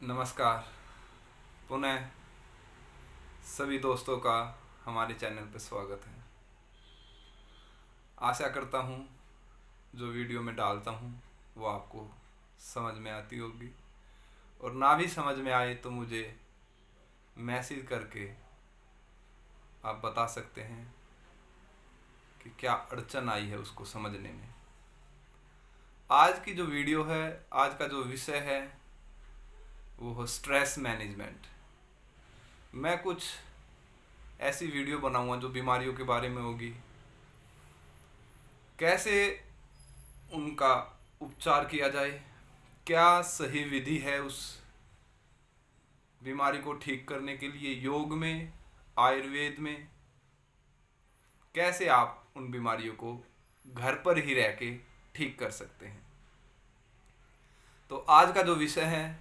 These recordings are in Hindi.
नमस्कार। पुनः सभी दोस्तों का हमारे चैनल पर स्वागत है। आशा करता हूँ जो वीडियो में डालता हूँ वो आपको समझ में आती होगी, और ना भी समझ में आए तो मुझे मैसेज करके आप बता सकते हैं कि क्या अड़चन आई है उसको समझने में। आज की जो वीडियो है, आज का जो विषय है वो है स्ट्रेस मैनेजमेंट। मैं कुछ ऐसी वीडियो बनाऊंगा जो बीमारियों के बारे में होगी, कैसे उनका उपचार किया जाए, क्या सही विधि है उस बीमारी को ठीक करने के लिए, योग में, आयुर्वेद में, कैसे आप उन बीमारियों को घर पर ही रह के ठीक कर सकते हैं। तो आज का जो विषय है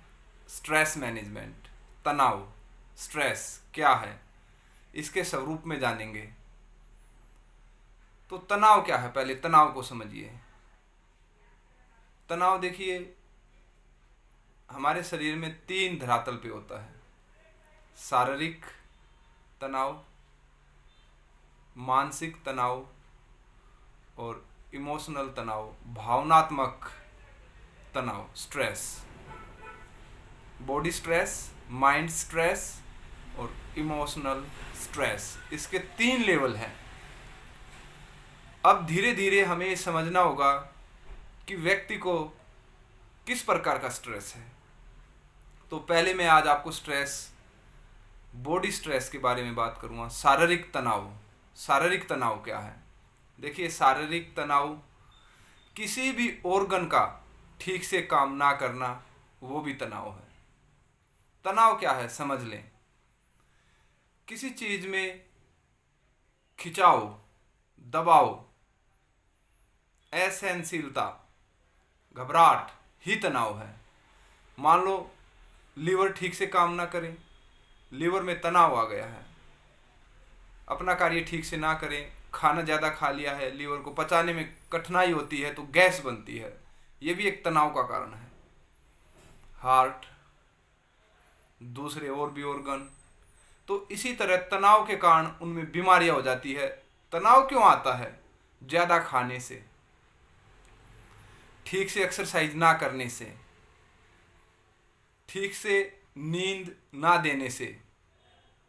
स्ट्रेस मैनेजमेंट, तनाव। स्ट्रेस क्या है इसके स्वरूप में जानेंगे। तो तनाव क्या है, पहले तनाव को समझिए। तनाव देखिए, हमारे शरीर में 3 धरातल पे होता है। शारीरिक तनाव, मानसिक तनाव और इमोशनल तनाव, भावनात्मक तनाव, stress. Body stress, mind stress और इमोशनल स्ट्रेस, इसके 3 लेवल हैं। अब धीरे धीरे हमें समझना होगा कि व्यक्ति को किस प्रकार का स्ट्रेस है। तो पहले मैं आज आपको बॉडी स्ट्रेस के बारे में बात करूंगा। शारीरिक तनाव। शारीरिक तनाव क्या है? देखिए, शारीरिक तनाव किसी भी ऑर्गन का ठीक से काम ना करना, वो भी तनाव है। तनाव क्या है समझ लें। किसी चीज में खिंचाव, दबाव, असहनशीलता, घबराहट ही तनाव है। मान लो लीवर ठीक से काम ना करे, लीवर में तनाव आ गया है, अपना कार्य ठीक से ना करें, खाना ज़्यादा खा लिया है, लीवर को पचाने में कठिनाई होती है तो गैस बनती है, ये भी एक तनाव का कारण है। हार्ट, दूसरे और भी ऑर्गन। तो इसी तरह तनाव के कारण उनमें बीमारियां हो जाती है। तनाव क्यों आता है? ज़्यादा खाने से, ठीक से एक्सरसाइज ना करने से, ठीक से नींद ना देने से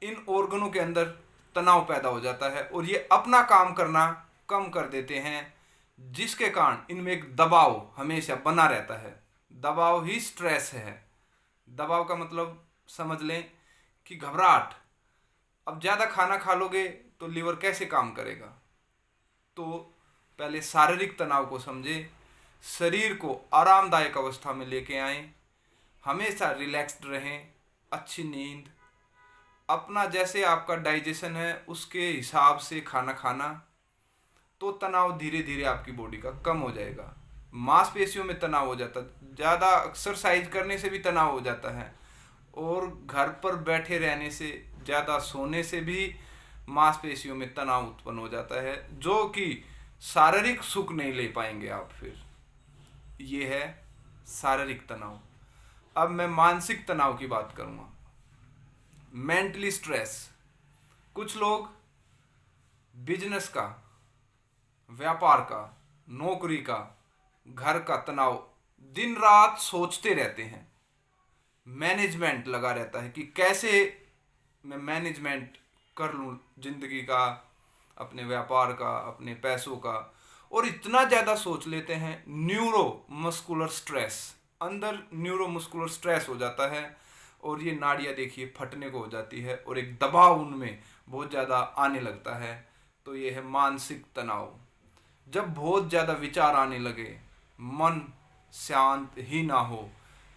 इन ऑर्गनों के अंदर तनाव पैदा हो जाता है और ये अपना काम करना कम कर देते हैं, जिसके कारण इनमें एक दबाव हमेशा बना रहता है। दबाव ही स्ट्रेस है। दबाव का मतलब समझ लें कि घबराहट। अब ज़्यादा खाना खा लोगे तो लीवर कैसे काम करेगा? तो पहले शारीरिक तनाव को समझे, शरीर को आरामदायक अवस्था में लेके आएं, हमेशा रिलैक्स्ड रहें, अच्छी नींद, अपना जैसे आपका डाइजेशन है उसके हिसाब से खाना खाना, तो तनाव धीरे धीरे आपकी बॉडी का कम हो जाएगा। मांसपेशियों में तनाव हो जाता है, ज़्यादा एक्सरसाइज करने से भी तनाव हो जाता है, और घर पर बैठे रहने से, ज़्यादा सोने से भी मांसपेशियों में तनाव उत्पन्न हो जाता है, जो कि शारीरिक सुख नहीं ले पाएंगे आप फिर। ये है शारीरिक तनाव। अब मैं मानसिक तनाव की बात करूँगा। Mentally stress. कुछ लोग बिजनेस का, व्यापार का, नौकरी का, घर का तनाव दिन रात सोचते रहते हैं। मैनेजमेंट लगा रहता है कि कैसे मैं मैनेजमेंट कर लूँ जिंदगी का, अपने व्यापार का, अपने पैसों का, और इतना ज़्यादा सोच लेते हैं। न्यूरो मस्कुलर स्ट्रेस, अंदर न्यूरो मस्कुलर स्ट्रेस हो जाता है और ये नाड़ियाँ देखिए फटने को हो जाती है और एक दबाव उनमें बहुत ज़्यादा आने लगता है। तो ये है मानसिक तनाव। जब बहुत ज़्यादा विचार आने लगे, मन शांत ही ना हो,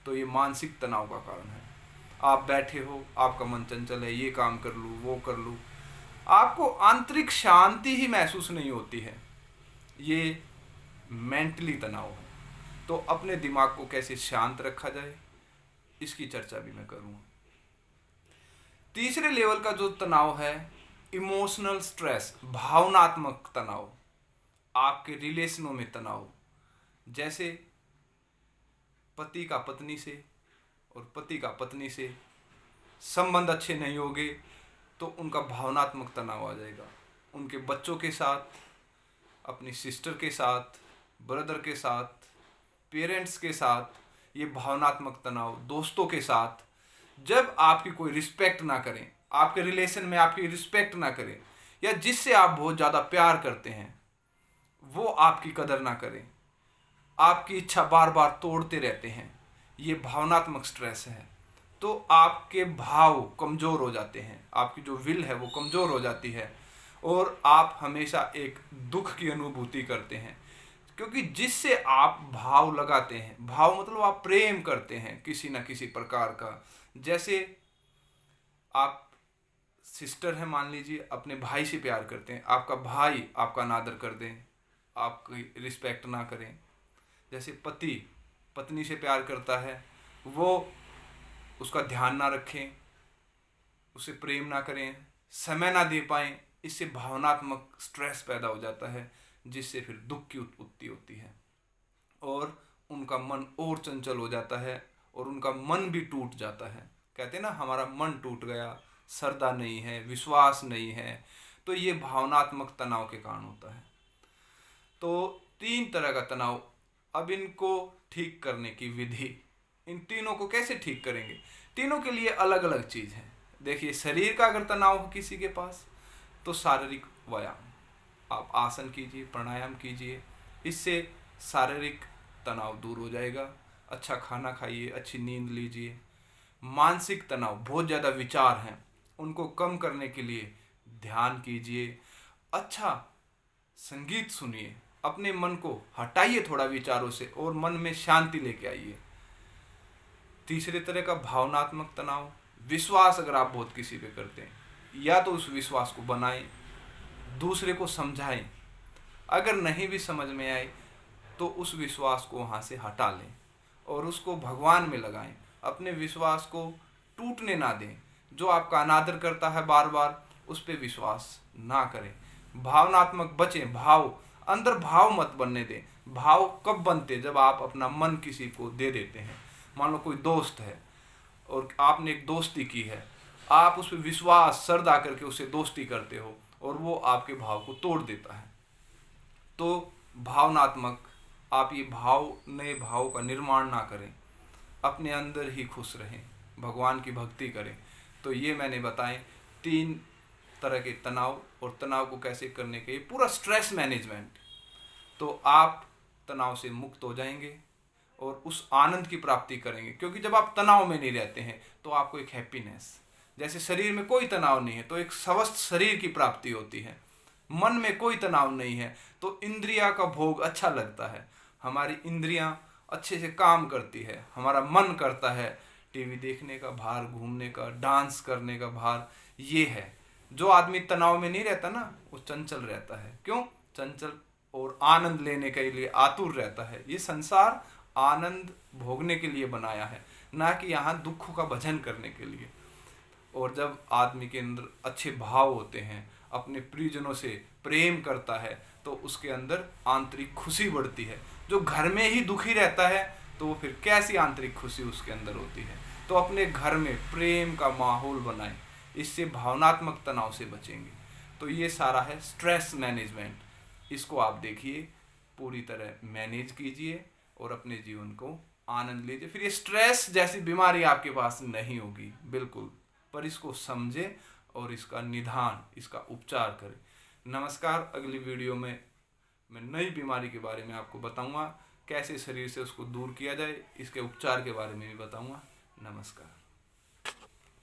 तो ये मानसिक तनाव का कारण है। आप बैठे हो, आपका मन चंचल है, ये काम कर लूँ, वो कर लूँ, आपको आंतरिक शांति ही महसूस नहीं होती है। ये मेंटली तनाव है। तो अपने दिमाग को कैसे शांत रखा जाए, इसकी चर्चा भी मैं करूँगा। तीसरे लेवल का जो तनाव है, इमोशनल स्ट्रेस, भावनात्मक तनाव। आपके रिलेशनों में तनाव, जैसे पति का पत्नी से और पति का पत्नी से संबंध अच्छे नहीं होंगे तो उनका भावनात्मक तनाव आ जाएगा। उनके बच्चों के साथ, अपनी सिस्टर के साथ, ब्रदर के साथ, पेरेंट्स के साथ ये भावनात्मक तनाव, दोस्तों के साथ, जब आपकी कोई रिस्पेक्ट ना करें, आपके रिलेशन में आपकी रिस्पेक्ट ना करें, या जिससे आप बहुत ज़्यादा प्यार करते हैं वो आपकी कदर ना करें, आपकी इच्छा बार बार तोड़ते रहते हैं, ये भावनात्मक स्ट्रेस है। तो आपके भाव कमज़ोर हो जाते हैं, आपकी जो विल है वो कमज़ोर हो जाती है और आप हमेशा एक दुख की अनुभूति करते हैं। क्योंकि जिससे आप भाव लगाते हैं, भाव मतलब आप प्रेम करते हैं किसी न किसी प्रकार का। जैसे आप सिस्टर है, मान लीजिए, अपने भाई से प्यार करते हैं, आपका भाई आपका अनादर कर दें, आपकी रिस्पेक्ट ना करें। जैसे पति पत्नी से प्यार करता है, वो उसका ध्यान ना रखें, उसे प्रेम ना करें, समय ना दे पाएँ, इससे भावनात्मक स्ट्रेस पैदा हो जाता है, जिससे फिर दुख की उत्पत्ति होती है और उनका मन और चंचल हो जाता है और उनका मन भी टूट जाता है। कहते हैं ना, हमारा मन टूट गया, श्रद्धा नहीं है, विश्वास नहीं है, तो ये भावनात्मक तनाव के कारण होता है। तो 3 तरह का तनाव। अब इनको ठीक करने की विधि, इन तीनों को कैसे ठीक करेंगे? तीनों के लिए अलग अलग चीज़ है। देखिए, शरीर का अगर तनाव हो किसी के पास तो शारीरिक व्यायाम, आप आसन कीजिए, प्राणायाम कीजिए, इससे शारीरिक तनाव दूर हो जाएगा। अच्छा खाना खाइए, अच्छी नींद लीजिए। मानसिक तनाव, बहुत ज़्यादा विचार हैं, उनको कम करने के लिए ध्यान कीजिए, अच्छा संगीत सुनिए, अपने मन को हटाइए थोड़ा विचारों से और मन में शांति लेके आइए। तीसरे तरह का भावनात्मक तनाव, विश्वास अगर आप बहुत किसी पे करते हैं, या तो उस विश्वास को बनाएं, दूसरे को समझाएं, अगर नहीं भी समझ में आए तो उस विश्वास को वहाँ से हटा लें और उसको भगवान में लगाएं। अपने विश्वास को टूटने ना दें। जो आपका अनादर करता है बार बार, उस पर विश्वास ना करें। भावनात्मक बचें, भाव अंदर भाव मत बनने दें। भाव कब बनते? जब आप अपना मन किसी को दे देते हैं। मान लो कोई दोस्त है और आपने एक दोस्ती की है, आप उस पर विश्वास श्रद्धा करके उससे दोस्ती करते हो और वो आपके भाव को तोड़ देता है, तो भावनात्मक आप ये नए भाव का निर्माण ना करें, अपने अंदर ही खुश रहें, भगवान की भक्ति करें। तो ये मैंने बताएं 3 तरह के तनाव, और तनाव को कैसे करने के, पूरा स्ट्रेस मैनेजमेंट। तो आप तनाव से मुक्त हो जाएंगे और उस आनंद की प्राप्ति करेंगे। क्योंकि जब आप तनाव में नहीं रहते हैं तो आपको एक हैप्पीनेस, जैसे शरीर में कोई तनाव नहीं है तो एक स्वस्थ शरीर की प्राप्ति होती है। मन में कोई तनाव नहीं है तो इंद्रिया का भोग अच्छा लगता है, हमारी इंद्रियां अच्छे से काम करती है, हमारा मन करता है टीवी देखने का, बाहर घूमने का, डांस करने का बाहर। ये है, जो आदमी तनाव में नहीं रहता ना, वो चंचल रहता है। क्यों चंचल? और आनंद लेने के लिए आतुर रहता है। ये संसार आनंद भोगने के लिए बनाया है, ना कि यहाँ दुखों का भजन करने के लिए। और जब आदमी के अंदर अच्छे भाव होते हैं, अपने प्रियजनों से प्रेम करता है, तो उसके अंदर आंतरिक खुशी बढ़ती है। जो घर में ही दुखी रहता है तो वो फिर कैसी आंतरिक खुशी उसके अंदर होती है? तो अपने घर में प्रेम का माहौल बनाएं, इससे भावनात्मक तनाव से बचेंगे। तो ये सारा है स्ट्रेस मैनेजमेंट, इसको आप देखिए, पूरी तरह मैनेज कीजिए और अपने जीवन को आनंद लीजिए। फिर ये स्ट्रेस जैसी बीमारी आपके पास नहीं होगी बिल्कुल, पर इसको समझें और इसका निदान, इसका उपचार करें। नमस्कार। अगली वीडियो में मैं नई बीमारी के बारे में आपको बताऊंगा, कैसे शरीर से उसको दूर किया जाए, इसके उपचार के बारे में भी बताऊंगा। नमस्कार।